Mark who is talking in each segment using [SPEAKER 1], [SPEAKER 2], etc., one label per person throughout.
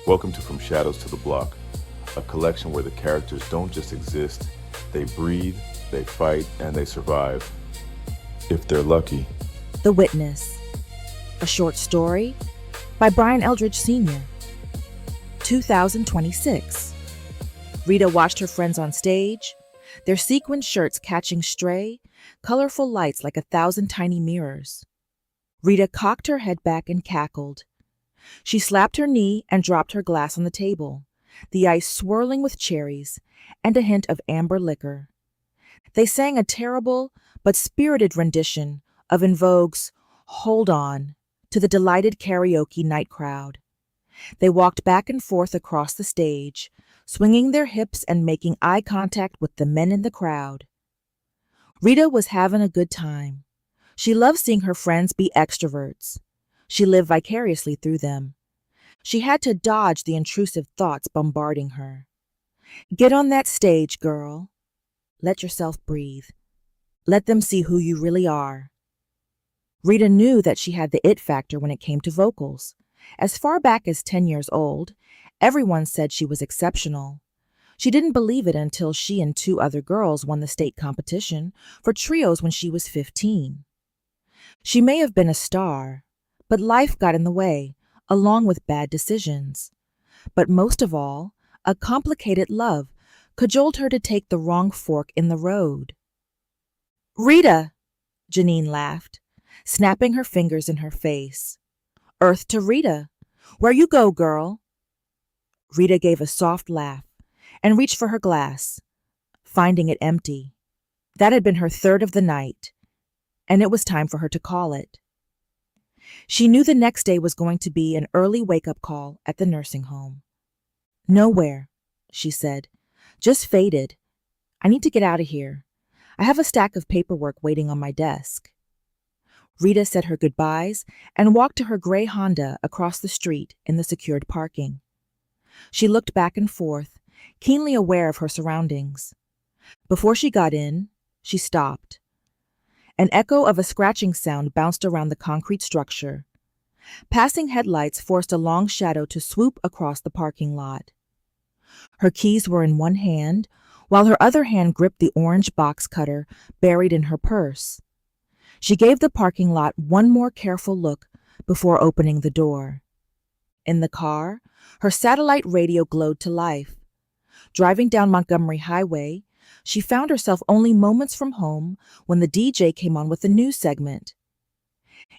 [SPEAKER 1] Welcome to From Shadows to the Block, a collection where the characters don't just exist, they breathe, they fight, and they survive. If they're lucky.
[SPEAKER 2] The Witness, a short story by Brian Eldridge Sr. 2026. Rita watched her friends on stage, their sequin shirts catching stray, colorful lights like 1,000 tiny mirrors. Rita cocked her head back and cackled. She slapped her knee and dropped her glass on the table, the ice swirling with cherries and a hint of amber liquor. They sang a terrible but spirited rendition of En Vogue's Hold On to the delighted karaoke night crowd. They walked back and forth across the stage, swinging their hips and making eye contact with the men in the crowd. Rita was having a good time. She loved seeing her friends be extroverts. She lived vicariously through them. She had to dodge the intrusive thoughts bombarding her. Get on that stage, girl. Let yourself breathe. Let them see who you really are. Rita knew that she had the it factor when it came to vocals. As far back as 10 years old, everyone said she was exceptional. She didn't believe it until she and 2 other girls won the state competition for trios when she was 15. She may have been a star, but life got in the way, along with bad decisions. But most of all, a complicated love cajoled her to take the wrong fork in the road. "Rita!" Janine laughed, snapping her fingers in her face. "Earth to Rita! Where you go, girl?" Rita gave a soft laugh and reached for her glass, finding it empty. That had been her third of the night, and it was time for her to call it. She knew the next day was going to be an early wake-up call at the nursing home. "Nowhere," she said. "Just faded. I need to get out of here. I have a stack of paperwork waiting on my desk." Rita said her goodbyes and walked to her gray Honda across the street in the secured parking. She looked back and forth, keenly aware of her surroundings. Before she got in, she stopped. An echo of a scratching sound bounced around the concrete structure. Passing headlights forced a long shadow to swoop across the parking lot. Her keys were in one hand, while her other hand gripped the orange box cutter buried in her purse. She gave the parking lot one more careful look before opening the door. In the car, her satellite radio glowed to life. Driving down Montgomery Highway, she found herself only moments from home when the DJ came on with a news segment.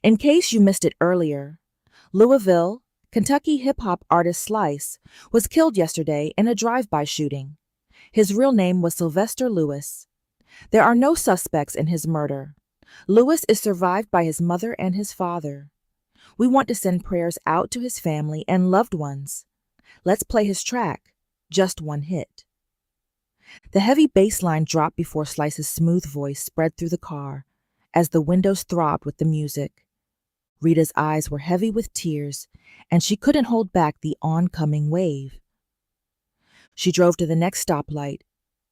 [SPEAKER 2] In case you missed it earlier, Louisville, Kentucky hip-hop artist Slice was killed yesterday in a drive-by shooting. His real name was Sylvester Lewis. There are no suspects in his murder. Lewis is survived by his mother and his father. We want to send prayers out to his family and loved ones. Let's play his track, Just One Hit. The heavy bass line dropped before Slice's smooth voice spread through the car as the windows throbbed with the music. Rita's eyes were heavy with tears, and she couldn't hold back the oncoming wave. She drove to the next stoplight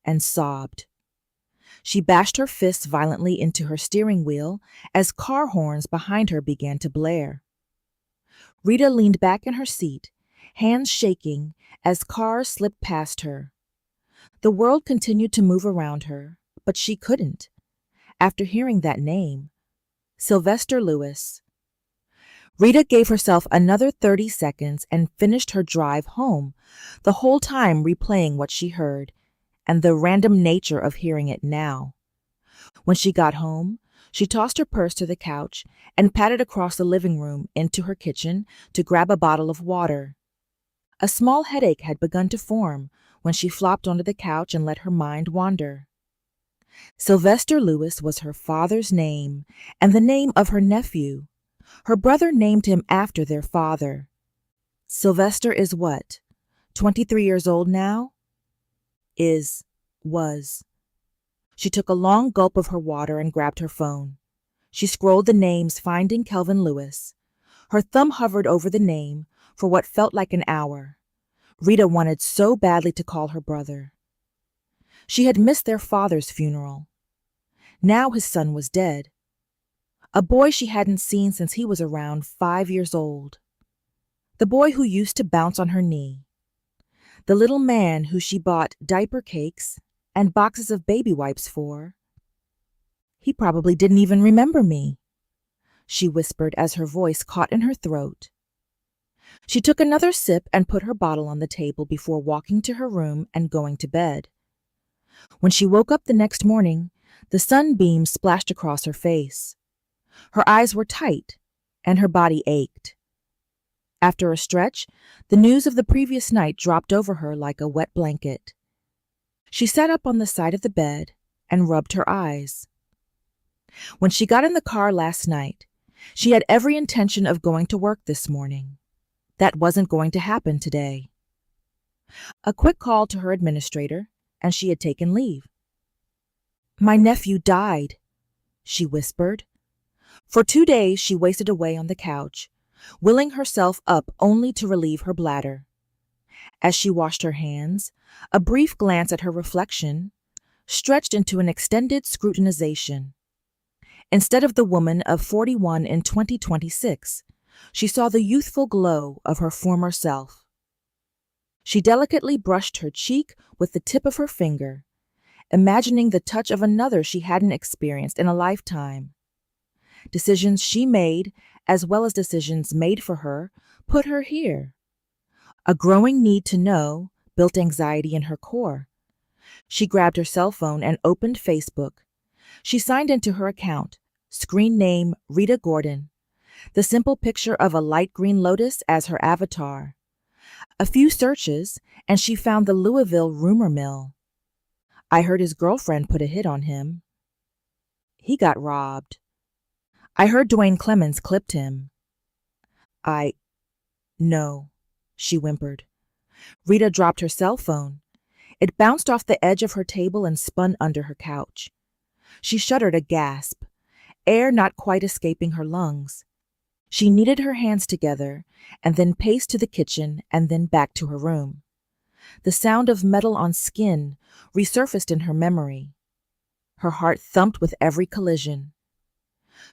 [SPEAKER 2] and sobbed. She bashed her fists violently into her steering wheel as car horns behind her began to blare. Rita leaned back in her seat, hands shaking as cars slipped past her. The world continued to move around her, but she couldn't. After hearing that name, Sylvester Lewis. Rita gave herself another 30 seconds and finished her drive home, the whole time replaying what she heard and the random nature of hearing it now. When she got home, she tossed her purse to the couch and padded across the living room into her kitchen to grab a bottle of water. A small headache had begun to form when she flopped onto the couch and let her mind wander. Sylvester Lewis was her father's name and the name of her nephew. Her brother named him after their father. Sylvester is what? 23 years old now? Was. She took a long gulp of her water and grabbed her phone. She scrolled the names, finding Kelvin Lewis. Her thumb hovered over the name for what felt like an hour. Rita wanted so badly to call her brother. She had missed their father's funeral. Now his son was dead. A boy she hadn't seen since he was around 5 years old. The boy who used to bounce on her knee. The little man who she bought diaper cakes and boxes of baby wipes for. He probably didn't even remember me, she whispered as her voice caught in her throat. She took another sip and put her bottle on the table before walking to her room and going to bed. When she woke up the next morning, the sunbeams splashed across her face. Her eyes were tight, and her body ached. After a stretch, the news of the previous night dropped over her like a wet blanket. She sat up on the side of the bed and rubbed her eyes. When she got in the car last night, she had every intention of going to work this morning. That wasn't going to happen today. A quick call to her administrator, and she had taken leave. "My nephew died," she whispered. For 2 days she wasted away on the couch, willing herself up only to relieve her bladder. As she washed her hands, a brief glance at her reflection stretched into an extended scrutinization. Instead of the woman of 41 in 2026, she saw the youthful glow of her former self. She delicately brushed her cheek with the tip of her finger, imagining the touch of another she hadn't experienced in a lifetime. Decisions she made, as well as decisions made for her, put her here. A growing need to know built anxiety in her core. She grabbed her cell phone and opened Facebook. She signed into her account, screen name Rita Gordon, the simple picture of a light green lotus as her avatar. A few searches, and she found the Louisville rumor mill. I heard his girlfriend put a hit on him. He got robbed. I heard Duane Clemens clipped him. No, she whimpered. Rita dropped her cell phone. It bounced off the edge of her table and spun under her couch. She shuddered a gasp, air not quite escaping her lungs. She kneaded her hands together and then paced to the kitchen and then back to her room. The sound of metal on skin resurfaced in her memory. Her heart thumped with every collision.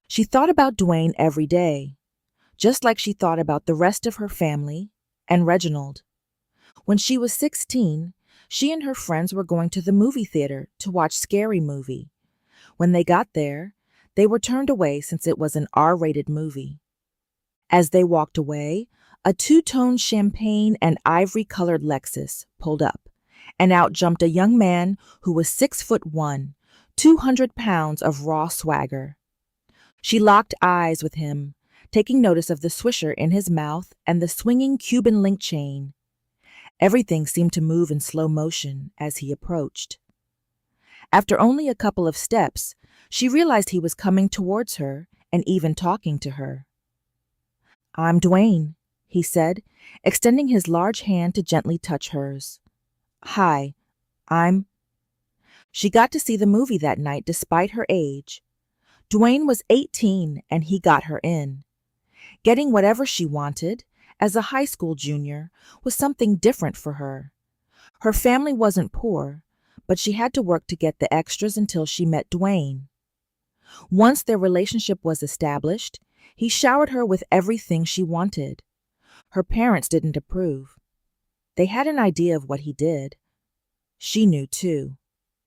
[SPEAKER 2] She thought about Duane every day, just like she thought about the rest of her family and Reginald. When she was 16, she and her friends were going to the movie theater to watch Scary Movie. When they got there, they were turned away since it was an R-rated movie. As they walked away, a two-tone champagne and ivory-colored Lexus pulled up, and out jumped a young man who was 6'1", 200 pounds of raw swagger. She locked eyes with him, taking notice of the swisher in his mouth and the swinging Cuban link chain. Everything seemed to move in slow motion as he approached. After only a couple of steps, she realized he was coming towards her and even talking to her. "I'm Duane," he said, extending his large hand to gently touch hers. "Hi, I'm—" She got to see the movie that night despite her age. Duane was 18 and he got her in. Getting whatever she wanted, as a high school junior, was something different for her. Her family wasn't poor, but she had to work to get the extras until she met Duane. Once their relationship was established, he showered her with everything she wanted. Her parents didn't approve. They had an idea of what he did. She knew too,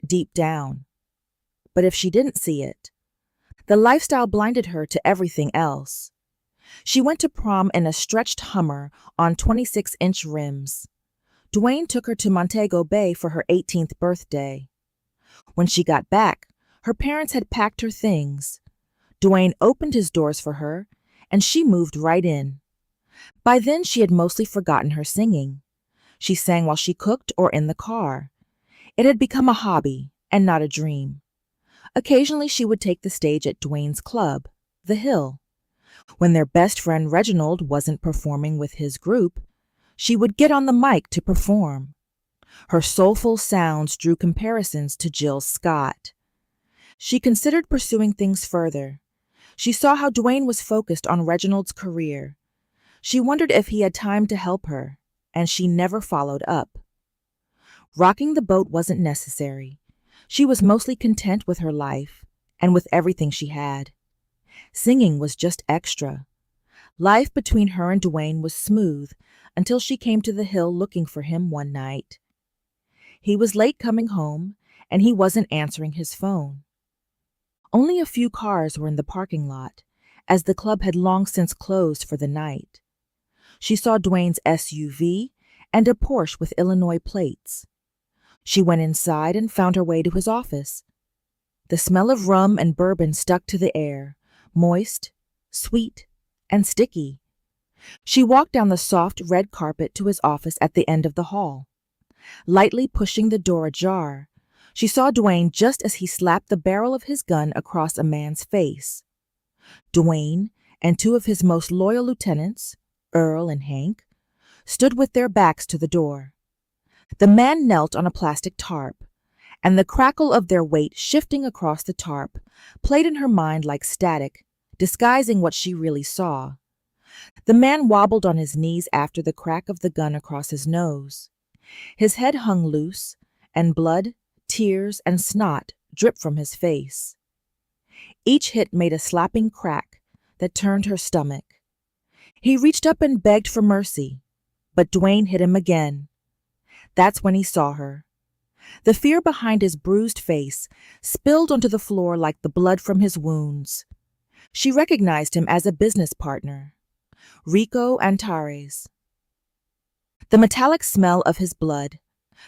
[SPEAKER 2] deep down. But if she didn't see it, the lifestyle blinded her to everything else. She went to prom in a stretched Hummer on 26-inch rims. Duane took her to Montego Bay for her 18th birthday. When she got back, her parents had packed her things. Duane opened his doors for her, and she moved right in. By then, she had mostly forgotten her singing. She sang while she cooked or in the car. It had become a hobby and not a dream. Occasionally, she would take the stage at Duane's club, The Hill. When their best friend Reginald wasn't performing with his group, she would get on the mic to perform. Her soulful sounds drew comparisons to Jill Scott. She considered pursuing things further. She saw how Duane was focused on Reginald's career. She wondered if he had time to help her, and she never followed up. Rocking the boat wasn't necessary. She was mostly content with her life and with everything she had. Singing was just extra. Life between her and Duane was smooth until she came to the hill looking for him one night. He was late coming home, and he wasn't answering his phone. Only a few cars were in the parking lot, as the club had long since closed for the night. She saw Duane's SUV and a Porsche with Illinois plates. She went inside and found her way to his office. The smell of rum and bourbon stuck to the air, moist, sweet, and sticky. She walked down the soft red carpet to his office at the end of the hall. Lightly pushing the door ajar, she saw Duane just as he slapped the barrel of his gun across a man's face. Duane and two of his most loyal lieutenants, Earl and Hank, stood with their backs to the door. The man knelt on a plastic tarp, and the crackle of their weight shifting across the tarp played in her mind like static, disguising what she really saw. The man wobbled on his knees after the crack of the gun across his nose. His head hung loose, and blood, tears, and snot dripped from his face. Each hit made a slapping crack that turned her stomach. He reached up and begged for mercy, but Duane hit him again. That's when he saw her. The fear behind his bruised face spilled onto the floor like the blood from his wounds. She recognized him as a business partner, Rico Antares. The metallic smell of his blood,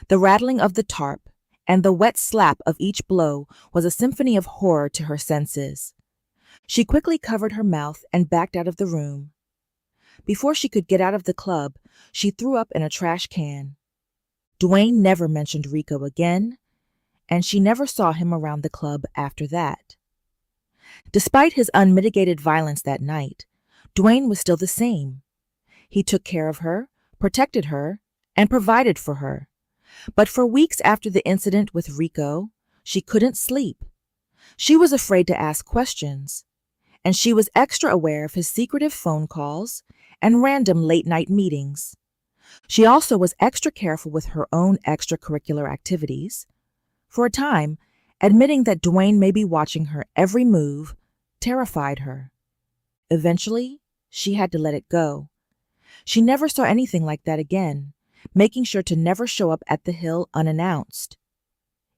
[SPEAKER 2] the rattling of the tarp, and the wet slap of each blow was a symphony of horror to her senses. She quickly covered her mouth and backed out of the room. Before she could get out of the club, she threw up in a trash can. Duane never mentioned Rico again, and she never saw him around the club after that. Despite his unmitigated violence that night, Duane was still the same. He took care of her, protected her, and provided for her. But for weeks after the incident with Rico, she couldn't sleep. She was afraid to ask questions, and she was extra aware of his secretive phone calls and random late-night meetings. She also was extra careful with her own extracurricular activities. For a time, admitting that Duane may be watching her every move terrified her. Eventually, she had to let it go. She never saw anything like that again, making sure to never show up at the hill unannounced.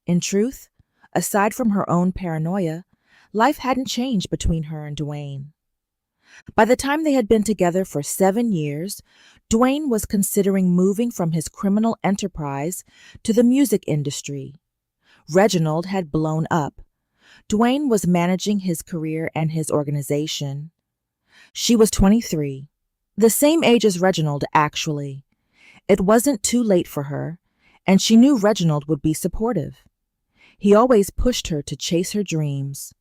[SPEAKER 2] In truth, aside from her own paranoia, life hadn't changed between her and Duane. By the time they had been together for 7 years, Duane was considering moving from his criminal enterprise to the music industry. Reginald had blown up. Duane was managing his career and his organization. She was 23, the same age as Reginald, actually. It wasn't too late for her, and she knew Reginald would be supportive. He always pushed her to chase her dreams.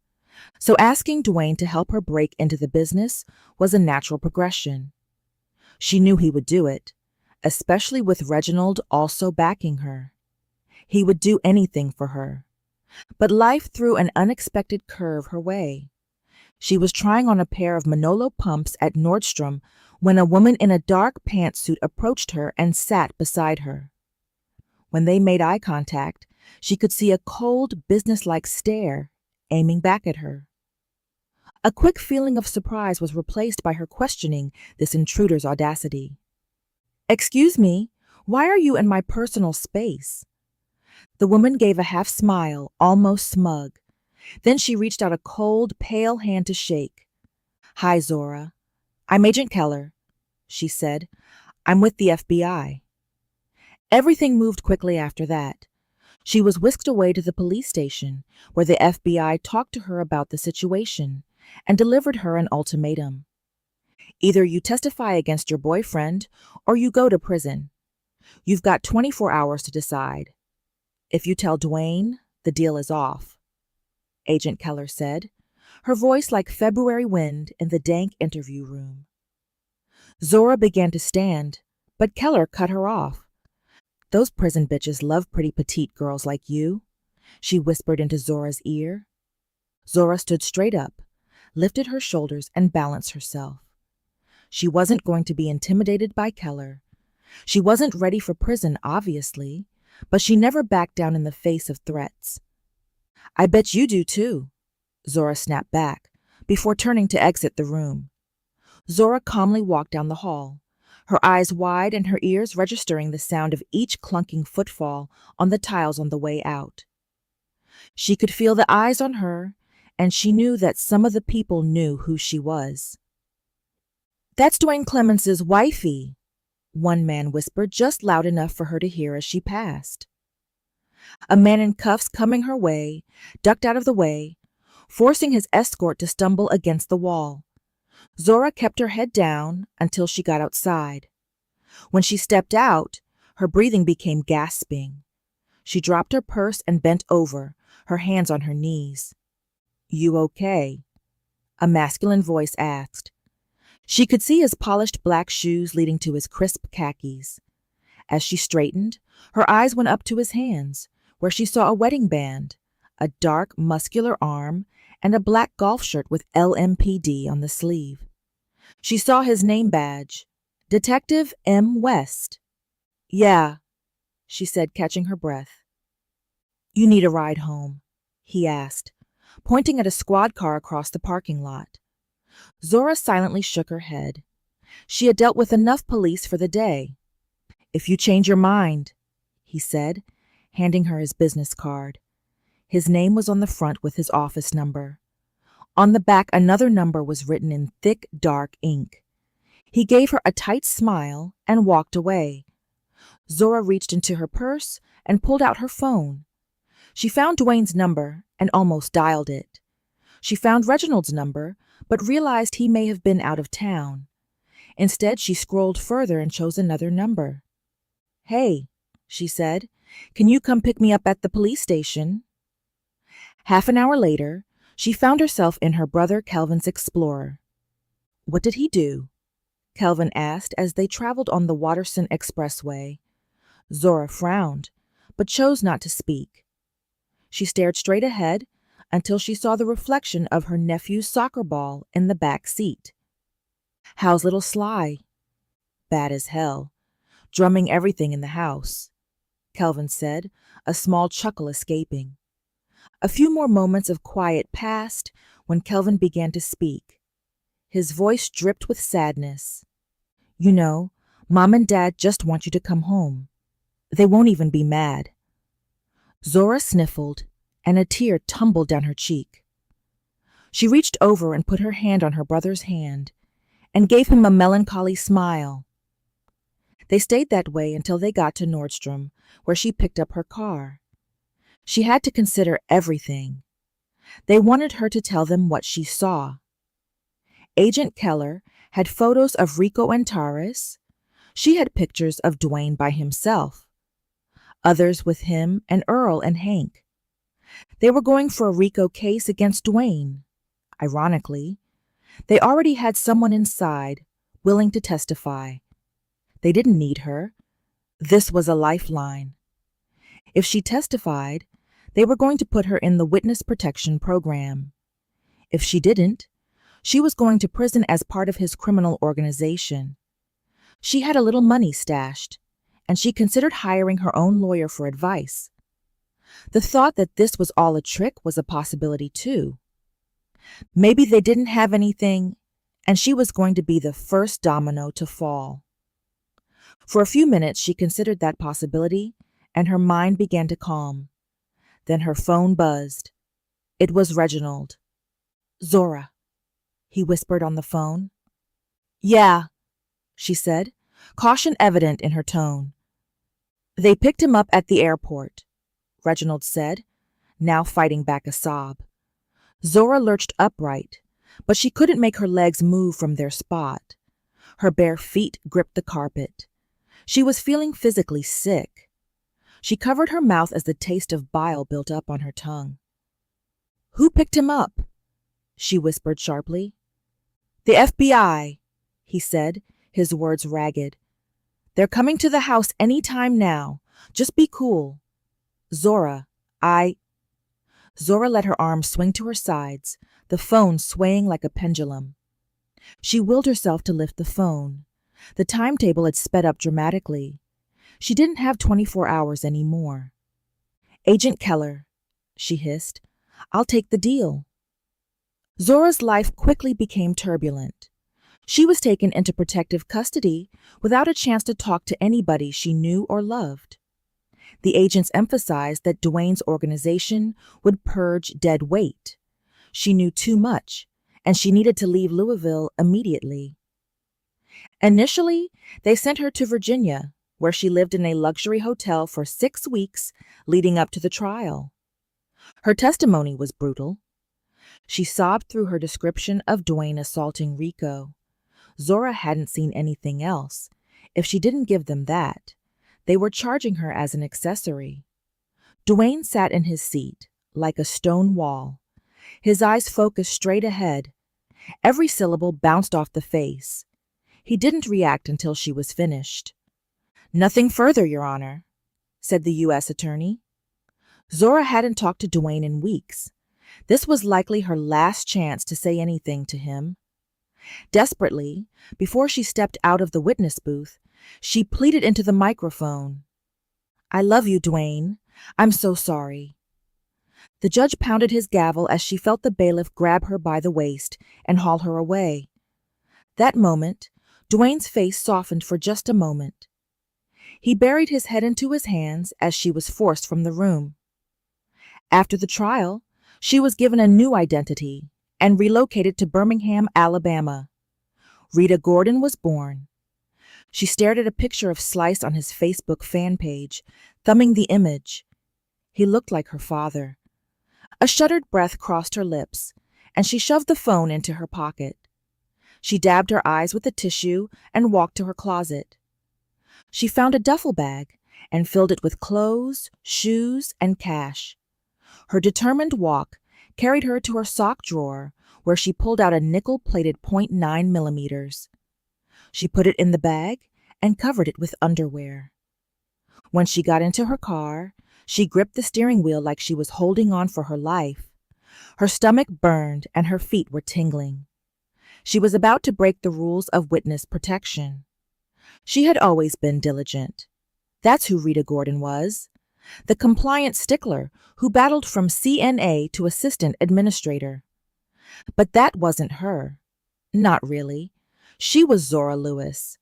[SPEAKER 2] So asking Duane to help her break into the business was a natural progression. She knew he would do it, especially with Reginald also backing her. He would do anything for her. But life threw an unexpected curve her way. She was trying on a pair of Manolo pumps at Nordstrom when a woman in a dark pantsuit approached her and sat beside her. When they made eye contact, she could see a cold, businesslike stare aiming back at her. A quick feeling of surprise was replaced by her questioning this intruder's audacity. "Excuse me, why are you in my personal space?" The woman gave a half smile, almost smug. Then she reached out a cold, pale hand to shake. "Hi, Zorah. I'm Agent Keller," she said. "I'm with the FBI." Everything moved quickly after that. She was whisked away to the police station, where the FBI talked to her about the situation and delivered her an ultimatum. Either you testify against your boyfriend or you go to prison. You've got 24 hours to decide. If you tell Duane, the deal is off, Agent Keller said, her voice like February wind in the dank interview room. Zorah began to stand, but Keller cut her off. "Those prison bitches love pretty petite girls like you," she whispered into Zorah's ear. Zorah stood straight up, lifted her shoulders, and balanced herself. She wasn't going to be intimidated by Keller. She wasn't ready for prison, obviously, but she never backed down in the face of threats. "I bet you do too," Zorah snapped back, before turning to exit the room. Zorah calmly walked down the hall, her eyes wide and her ears registering the sound of each clunking footfall on the tiles on the way out. She could feel the eyes on her, and she knew that some of the people knew who she was. "That's Duane Clemens's wifey," one man whispered just loud enough for her to hear as she passed. A man in cuffs coming her way ducked out of the way, forcing his escort to stumble against the wall. Zorah kept her head down until she got outside. When she stepped out, her breathing became gasping. She dropped her purse and bent over, her hands on her knees. "You okay?" a masculine voice asked. She could see his polished black shoes leading to his crisp khakis. As she straightened, her eyes went up to his hands, where she saw a wedding band, a dark, muscular arm, and a black golf shirt with LMPD on the sleeve. She saw his name badge, Detective M. West. "Yeah," she said, catching her breath. "You need a ride home?" he asked, pointing at a squad car across the parking lot. Zorah silently shook her head. She had dealt with enough police for the day. "If you change your mind," he said, handing her his business card. His name was on the front with his office number. On the back, another number was written in thick, dark ink. He gave her a tight smile and walked away. Zorah reached into her purse and pulled out her phone. She found Duane's number and almost dialed it. She found Reginald's number, but realized he may have been out of town. Instead, she scrolled further and chose another number. "Hey," she said, "can you come pick me up at the police station?" Half an hour later, she found herself in her brother Kelvin's Explorer. "What did he do?" Kelvin asked as they traveled on the Watterson Expressway. Zorah frowned, but chose not to speak. She stared straight ahead until she saw the reflection of her nephew's soccer ball in the back seat. "How's little Sly?" "Bad as hell. Drumming everything in the house," Kelvin said, a small chuckle escaping. A few more moments of quiet passed when Kelvin began to speak. His voice dripped with sadness. "You know, Mom and Dad just want you to come home. They won't even be mad." Zorah sniffled, and a tear tumbled down her cheek. She reached over and put her hand on her brother's hand and gave him a melancholy smile. They stayed that way until they got to Nordstrom, where she picked up her car. She had to consider everything. They wanted her to tell them what she saw. Agent Keller had photos of Rico and Taurus. She had pictures of Duane by himself. Others with him and Earl and Hank. They were going for a Rico case against Duane. Ironically, they already had someone inside willing to testify. They didn't need her. This was a lifeline. If she testified, they were going to put her in the witness protection program. If she didn't, she was going to prison as part of his criminal organization. She had a little money stashed, and she considered hiring her own lawyer for advice. The thought that this was all a trick was a possibility too. Maybe they didn't have anything, and she was going to be the first domino to fall. For a few minutes she considered that possibility, and her mind began to calm. Then her phone buzzed. It was Reginald. "Zorah," he whispered on the phone. "Yeah," she said, caution evident in her tone. "They picked him up at the airport," Reginald said, now fighting back a sob. Zorah lurched upright, but she couldn't make her legs move from their spot. Her bare feet gripped the carpet. She was feeling physically sick. She covered her mouth as the taste of bile built up on her tongue. "Who picked him up?" she whispered sharply. "The FBI," he said, his words ragged. "They're coming to the house any time now. Just be cool. Zorah, Zorah let her arms swing to her sides, the phone swaying like a pendulum. She willed herself to lift the phone. The timetable had sped up dramatically. She didn't have 24 hours anymore. "Agent Keller," she hissed, "I'll take the deal." Zorah's life quickly became turbulent. She was taken into protective custody without a chance to talk to anybody she knew or loved. The agents emphasized that Duane's organization would purge dead weight. She knew too much, and she needed to leave Louisville immediately. Initially, they sent her to Virginia, where she lived in a luxury hotel for 6 weeks leading up to the trial. Her testimony was brutal. She sobbed through her description of Duane assaulting Rico. Zorah hadn't seen anything else. If she didn't give them that, they were charging her as an accessory. Duane sat in his seat, like a stone wall. His eyes focused straight ahead. Every syllable bounced off the face. He didn't react until she was finished. "Nothing further, Your Honor," said the U.S. attorney. Zorah hadn't talked to Duane in weeks. This was likely her last chance to say anything to him. Desperately, before she stepped out of the witness booth, she pleaded into the microphone. "I love you, Duane. I'm so sorry." The judge pounded his gavel as she felt the bailiff grab her by the waist and haul her away. That moment, Duane's face softened for just a moment. He buried his head into his hands as she was forced from the room. After the trial, she was given a new identity and relocated to Birmingham, Alabama. Rita Gordon was born. She stared at a picture of Slice on his Facebook fan page, thumbing the image. He looked like her father. A shuddered breath crossed her lips, and she shoved the phone into her pocket. She dabbed her eyes with a tissue and walked to her closet. She found a duffel bag and filled it with clothes, shoes, and cash. Her determined walk carried her to her sock drawer, where she pulled out a nickel-plated .9 millimeters. She put it in the bag and covered it with underwear. When she got into her car, she gripped the steering wheel like she was holding on for her life. Her stomach burned and her feet were tingling. She was about to break the rules of witness protection. She had always been diligent. That's who Rita Gordon was, the compliant stickler who battled from CNA to assistant administrator. But that wasn't her. Not really. She was Zorah Lewis.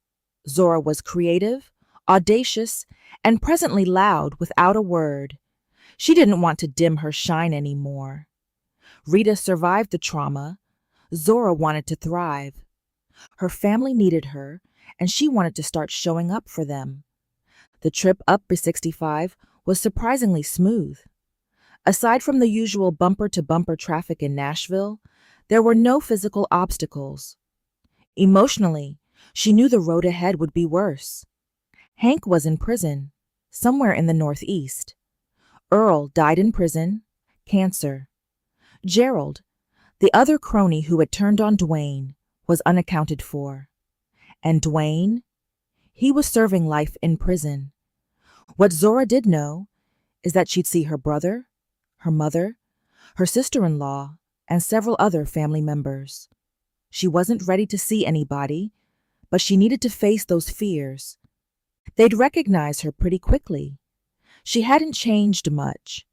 [SPEAKER 2] Zorah was creative, audacious, and presently loud without a word. She didn't want to dim her shine anymore. Rita survived the trauma. Zorah wanted to thrive. Her family needed her, and she wanted to start showing up for them. The trip up I-65 was surprisingly smooth. Aside from the usual bumper-to-bumper traffic in Nashville, there were no physical obstacles. Emotionally, she knew the road ahead would be worse. Hank was in prison, somewhere in the Northeast. Earl died in prison, cancer. Gerald, the other crony who had turned on Duane, was unaccounted for. And Duane? He was serving life in prison. What Zorah did know is that she'd see her brother, her mother, her sister-in-law, and several other family members. She wasn't ready to see anybody, but she needed to face those fears. They'd recognize her pretty quickly. She hadn't changed much.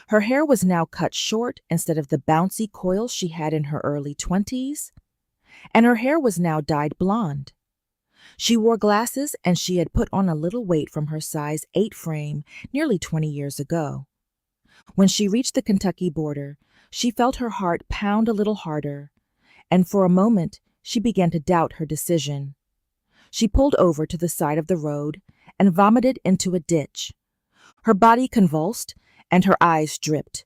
[SPEAKER 2] Her hair was now cut short instead of the bouncy coils she had in her early 20s, and her hair was now dyed blonde. She wore glasses, and she had put on a little weight from her size 8 frame nearly 20 years ago. When she reached the Kentucky border, she felt her heart pound a little harder, and for a moment she began to doubt her decision. She pulled over to the side of the road and vomited into a ditch. Her body convulsed and her eyes dripped.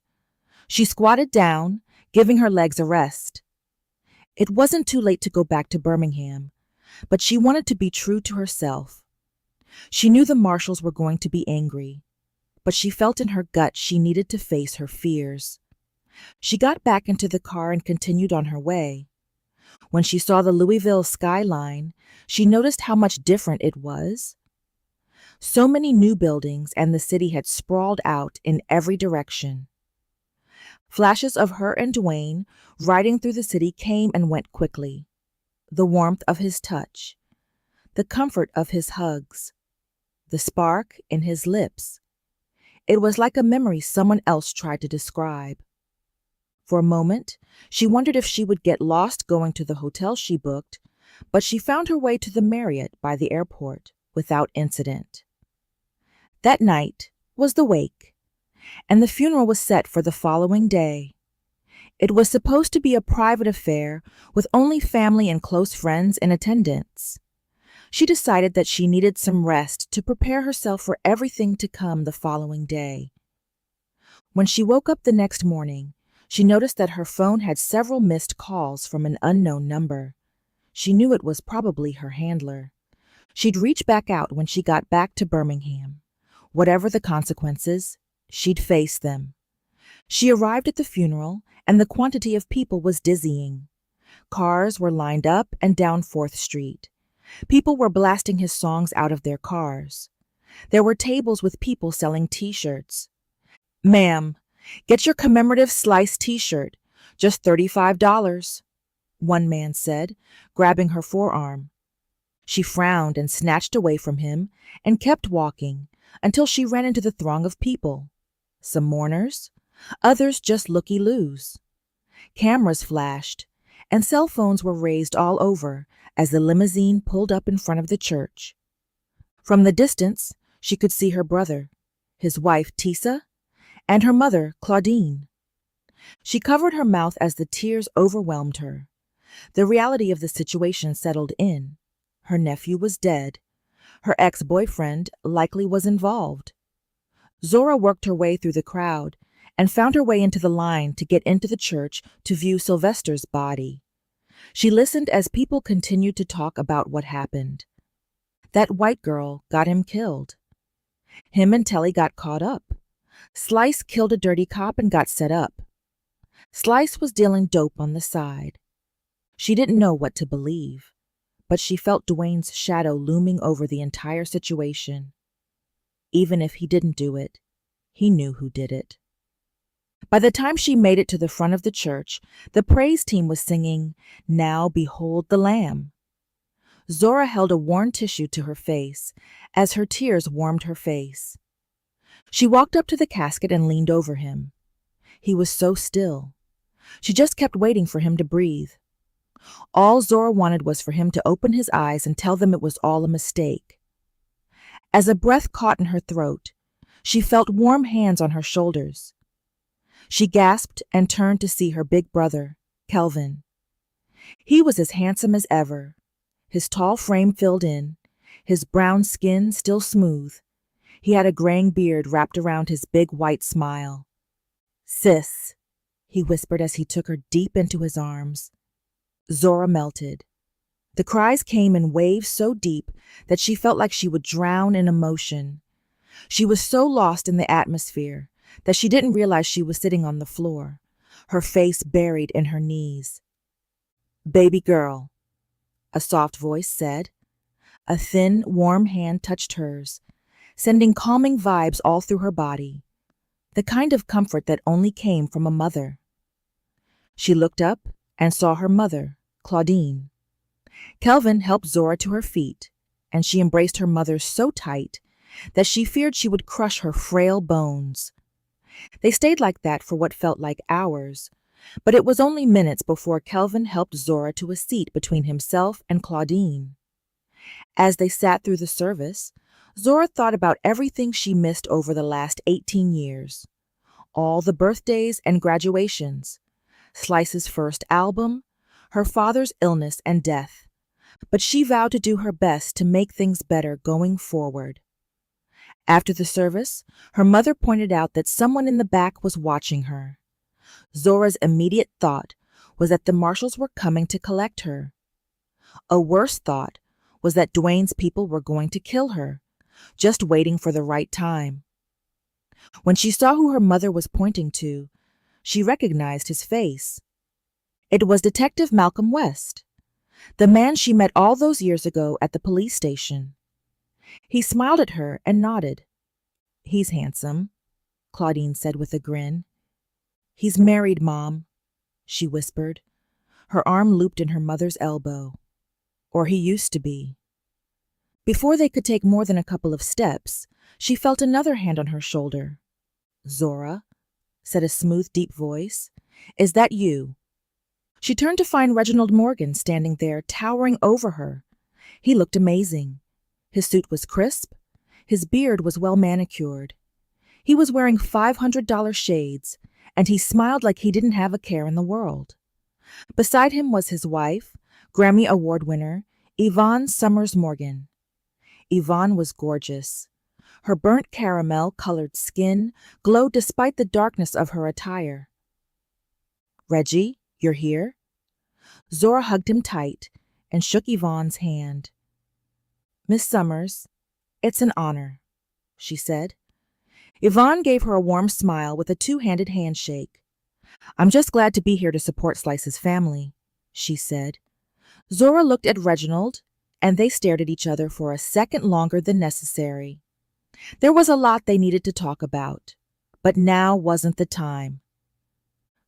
[SPEAKER 2] She squatted down, giving her legs a rest. It wasn't too late to go back to Birmingham, but she wanted to be true to herself. She knew the marshals were going to be angry, but she felt in her gut she needed to face her fears. She got back into the car and continued on her way. When she saw the Louisville skyline, she noticed how much different it was. So many new buildings, and the city had sprawled out in every direction. Flashes of her and Duane riding through the city came and went quickly. The warmth of his touch, the comfort of his hugs, the spark in his lips. It was like a memory someone else tried to describe. For a moment, she wondered if she would get lost going to the hotel she booked, but she found her way to the Marriott by the airport without incident. That night was the wake, and the funeral was set for the following day. It was supposed to be a private affair with only family and close friends in attendance. She decided that she needed some rest to prepare herself for everything to come the following day. When she woke up the next morning, she noticed that her phone had several missed calls from an unknown number. She knew it was probably her handler. She'd reach back out when she got back to Birmingham. Whatever the consequences, she'd face them. She arrived at the funeral, and the quantity of people was dizzying. Cars were lined up and down 4th Street. People were blasting his songs out of their cars. There were tables with people selling T-shirts. "Ma'am, get your commemorative Slice T-shirt, just $35, one man said, grabbing her forearm. She frowned and snatched away from him and kept walking until she ran into the throng of people. Some mourners, others just looky-loos. Cameras flashed, and cell phones were raised all over as the limousine pulled up in front of the church. From the distance, she could see her brother, his wife Tisa, and her mother Claudine. She covered her mouth as the tears overwhelmed her. The reality of the situation settled in. Her nephew was dead. Her ex-boyfriend likely was involved. Zorah worked her way through the crowd and found her way into the line to get into the church to view Sylvester's body. She listened as people continued to talk about what happened. That white girl got him killed. Him and Telly got caught up. Slice killed a dirty cop and got set up. Slice was dealing dope on the side. She didn't know what to believe, but she felt Duane's shadow looming over the entire situation. Even if he didn't do it, he knew who did it. By the time she made it to the front of the church, the praise team was singing, "Now Behold the Lamb." Zorah held a worn tissue to her face as her tears warmed her face. She walked up to the casket and leaned over him. He was so still. She just kept waiting for him to breathe. All Zorah wanted was for him to open his eyes and tell them it was all a mistake. As a breath caught in her throat, she felt warm hands on her shoulders. She gasped and turned to see her big brother, Kelvin. He was as handsome as ever, his tall frame filled in, his brown skin still smooth. He had a graying beard wrapped around his big white smile. "Sis," he whispered as he took her deep into his arms. Zorah melted. The cries came in waves so deep that she felt like she would drown in emotion. She was so lost in the atmosphere that she didn't realize she was sitting on the floor, her face buried in her knees. "Baby girl," a soft voice said. A thin, warm hand touched hers, sending calming vibes all through her body, the kind of comfort that only came from a mother. She looked up and saw her mother, Claudine. Kelvin helped Zorah to her feet, and she embraced her mother so tight that she feared she would crush her frail bones. They stayed like that for what felt like hours, but it was only minutes before Kelvin helped Zorah to a seat between himself and Claudine. As they sat through the service, Zorah thought about everything she missed over the last 18 years. All the birthdays and graduations, Slice's first album, her father's illness and death. But she vowed to do her best to make things better going forward. After the service, her mother pointed out that someone in the back was watching her. Zorah's immediate thought was that the marshals were coming to collect her. A worse thought was that Duane's people were going to kill her, just waiting for the right time. When she saw who her mother was pointing to, she recognized his face. It was Detective Malcolm West, the man she met all those years ago at the police station. He smiled at her and nodded. "He's handsome," Claudine said with a grin. "He's married, Mom," she whispered, her arm looped in her mother's elbow. "Or he used to be." Before they could take more than a couple of steps, she felt another hand on her shoulder. "Zorah," said a smooth, deep voice, "is that you?" She turned to find Reginald Morgan standing there, towering over her. He looked amazing. His suit was crisp. His beard was well manicured. He was wearing $500 shades, and he smiled like he didn't have a care in the world. Beside him was his wife, Grammy Award winner, Yvonne Summers Morgan. Yvonne was gorgeous. Her burnt caramel-colored skin glowed despite the darkness of her attire. "Reggie, you're here?" Zorah hugged him tight and shook Yvonne's hand. "Miss Summers, it's an honor," she said. Yvonne gave her a warm smile with a two-handed handshake. "I'm just glad to be here to support Slice's family," she said. Zorah looked at Reginald, and they stared at each other for a second longer than necessary. There was a lot they needed to talk about, but now wasn't the time.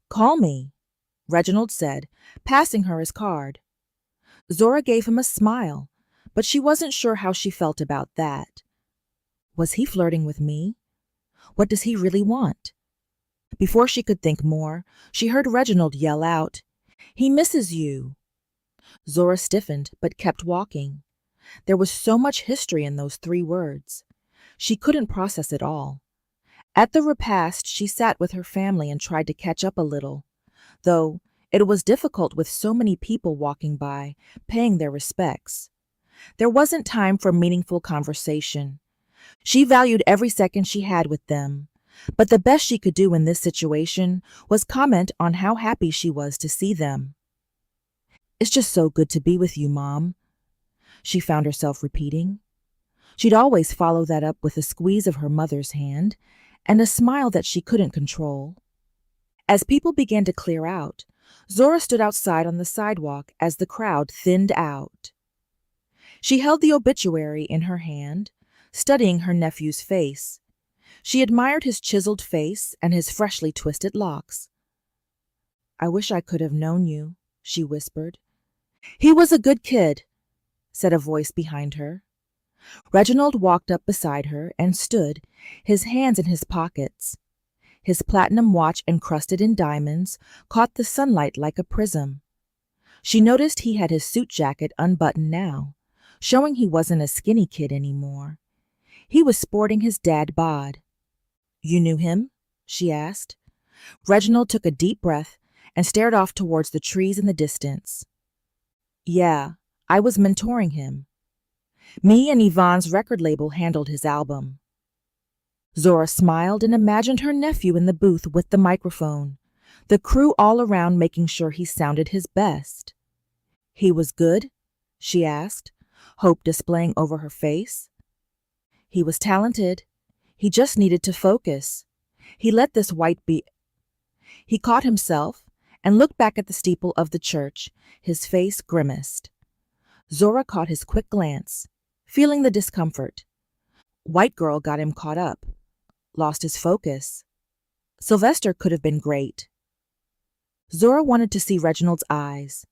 [SPEAKER 2] "Call me," Reginald said, passing her his card. Zorah gave him a smile, but she wasn't sure how she felt about that. Was he flirting with me? What does he really want? Before she could think more, she heard Reginald yell out, "He misses you." Zorah stiffened, but kept walking. There was so much history in those 3 words. She couldn't process it all. At the repast, she sat with her family and tried to catch up a little, though it was difficult with so many people walking by, paying their respects. There wasn't time for meaningful conversation. She valued every second she had with them, but the best she could do in this situation was comment on how happy she was to see them. "It's just so good to be with you, Mom," she found herself repeating. She'd always follow that up with a squeeze of her mother's hand and a smile that she couldn't control. As people began to clear out, Zorah stood outside on the sidewalk as the crowd thinned out. She held the obituary in her hand, studying her nephew's face. She admired his chiseled face and his freshly twisted locks. "I wish I could have known you," she whispered. "He was a good kid," said a voice behind her. Reginald walked up beside her and stood, his hands in his pockets. His platinum watch, encrusted in diamonds, caught the sunlight like a prism. She noticed he had his suit jacket unbuttoned now, showing he wasn't a skinny kid anymore. He was sporting his dad bod. "You knew him?" she asked. Reginald took a deep breath and stared off towards the trees in the distance. "Yeah, I was mentoring him. Me and Yvonne's record label handled his album." Zorah smiled and imagined her nephew in the booth with the microphone, the crew all around making sure he sounded his best. "He was good?" she asked, hope displaying over her face. "He was talented. He just needed to focus. He let this white be—" He caught himself and looked back at the steeple of the church, his face grimaced. Zorah caught his quick glance, feeling the discomfort. White girl got him caught up, lost his focus. Sylvester could have been great. Zorah wanted to see Reginald's eyes.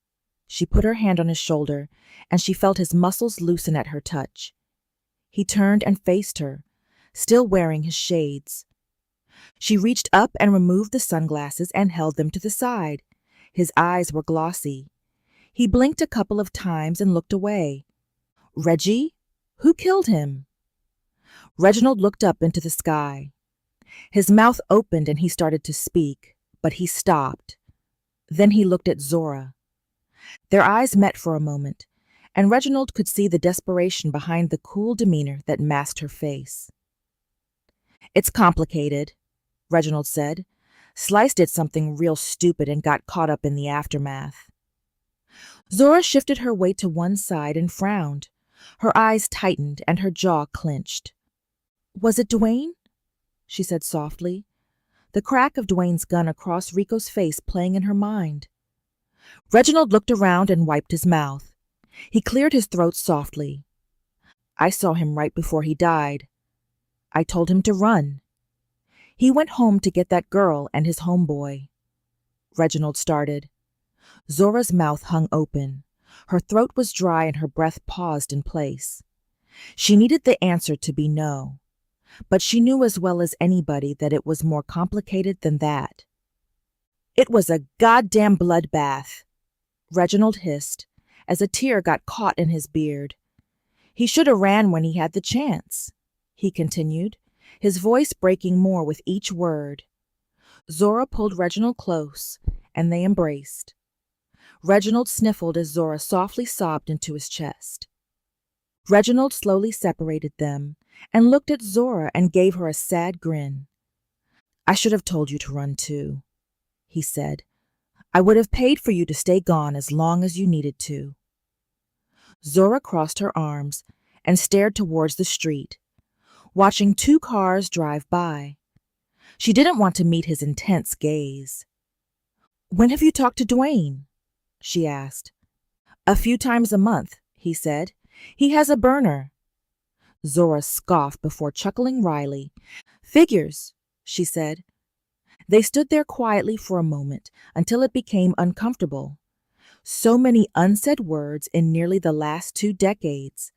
[SPEAKER 2] She put her hand on his shoulder, and she felt his muscles loosen at her touch. He turned and faced her, still wearing his shades. She reached up and removed the sunglasses and held them to the side. His eyes were glossy. He blinked a couple of times and looked away. "Reggie? Who killed him?" Reginald looked up into the sky. His mouth opened and he started to speak, but he stopped. Then he looked at Zorah. Their eyes met for a moment, and Reginald could see the desperation behind the cool demeanor that masked her face. "It's complicated," Reginald said. "Slice did something real stupid and got caught up in the aftermath." Zorah shifted her weight to one side and frowned. Her eyes tightened and her jaw clenched. "Was it Duane?" she said softly, the crack of Duane's gun across Rico's face playing in her mind. Reginald looked around and wiped his mouth. He cleared his throat softly. "I saw him right before he died. I told him to run. He went home to get that girl and his homeboy." Reginald started. Zorah's mouth hung open. Her throat was dry and her breath paused in place. She needed the answer to be no, but she knew as well as anybody that it was more complicated than that. "It was a goddamn bloodbath," Reginald hissed, as a tear got caught in his beard. He should have ran when he had the chance, he continued, his voice breaking more with each word. Zorah pulled Reginald close, and they embraced. Reginald sniffled as Zorah softly sobbed into his chest. Reginald slowly separated them and looked at Zorah and gave her a sad grin. I should have told you to run too, he said. I would have paid for you to stay gone as long as you needed to. Zorah crossed her arms and stared towards the street, watching 2 cars drive by. She didn't want to meet his intense gaze. When have you talked to Duane? She asked. A few times a month, he said. He has a burner. Zorah scoffed before chuckling wryly. Figures, she said. They stood there quietly for a moment until it became uncomfortable. So many unsaid words in nearly the last 2 decades.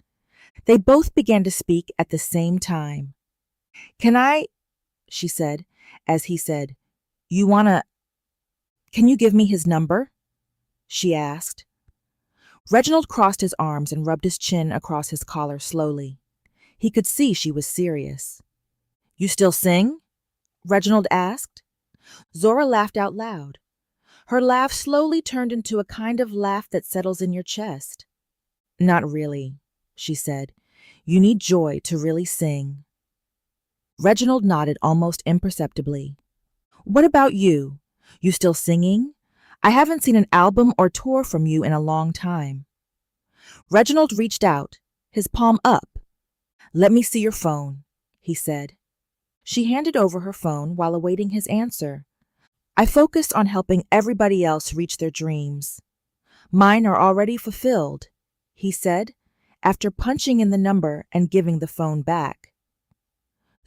[SPEAKER 2] They both began to speak at the same time. Can I, she said, as he said, Can you give me his number? She asked. Reginald crossed his arms and rubbed his chin across his collar slowly. He could see she was serious. You still sing? Reginald asked. Zorah laughed out loud. Her laugh slowly turned into a kind of laugh that settles in your chest. Not really, she said. You need joy to really sing. Reginald nodded almost imperceptibly. What about you? You still singing? I haven't seen an album or tour from you in a long time. Reginald reached out, his palm up. Let me see your phone, he said. She handed over her phone while awaiting his answer. I focused on helping everybody else reach their dreams. Mine are already fulfilled, he said, after punching in the number and giving the phone back.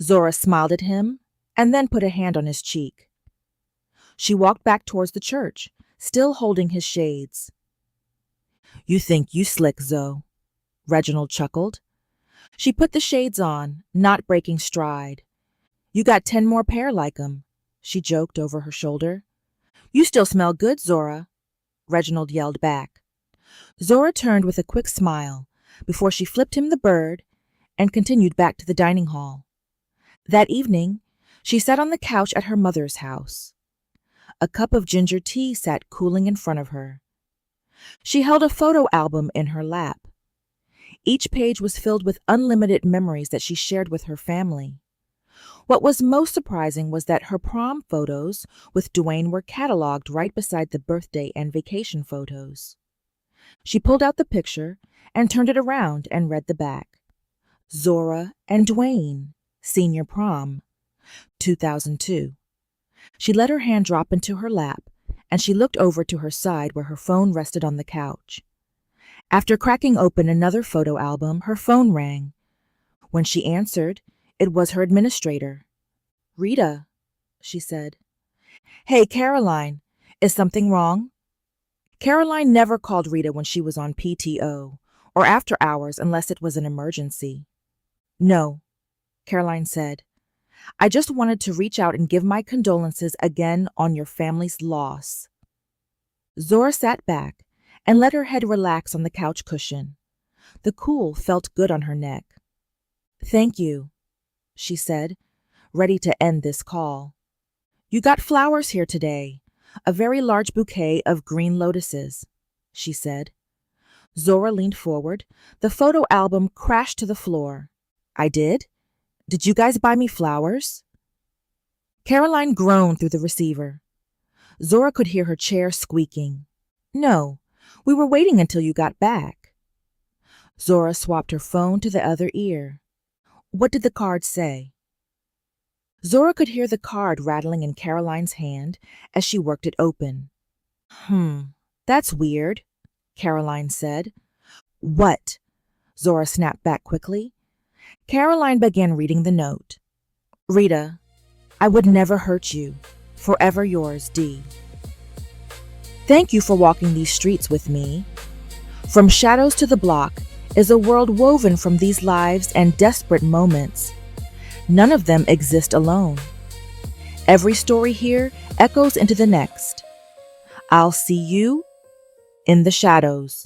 [SPEAKER 2] Zorah smiled at him and then put a hand on his cheek. She walked back towards the church, still holding his shades. You think you slick, Zoe, Reginald chuckled. She put the shades on, not breaking stride. You got 10 more pair like 'em, she joked over her shoulder. You still smell good, Zorah, Reginald yelled back. Zorah turned with a quick smile before she flipped him the bird and continued back to the dining hall. That evening, she sat on the couch at her mother's house. A cup of ginger tea sat cooling in front of her. She held a photo album in her lap. Each page was filled with unlimited memories that she shared with her family. What was most surprising was that her prom photos with Duane were cataloged right beside the birthday and vacation photos. She pulled out the picture and turned it around and read the back. Zorah and Duane, senior prom, 2002. She let her hand drop into her lap, and she looked over to her side where her phone rested on the couch. After cracking open another photo album, her phone rang. When she answered, it was her administrator. Rita, she said. Hey, Caroline, is something wrong? Caroline never called Rita when she was on PTO, or after hours unless it was an emergency. No, Caroline said. I just wanted to reach out and give my condolences again on your family's loss. Zorah sat back and let her head relax on the couch cushion. The cool felt good on her neck. Thank you, she said, ready to end this call. You got flowers here today, a very large bouquet of green lotuses, she said. Zorah leaned forward. The photo album crashed to the floor. I did? Did you guys buy me flowers? Caroline groaned through the receiver. Zorah could hear her chair squeaking. No, we were waiting until you got back. Zorah swapped her phone to the other ear. What did the card say? Zorah could hear the card rattling in Caroline's hand as she worked it open. That's weird, Caroline said. What? Zorah snapped back quickly. Caroline began reading the note. Rita, I would never hurt you. Forever yours, D. Thank you for walking these streets with me. From shadows to the block is a world woven from these lives and desperate moments. None of them exist alone. Every story here echoes into the next. I'll see you In the shadows,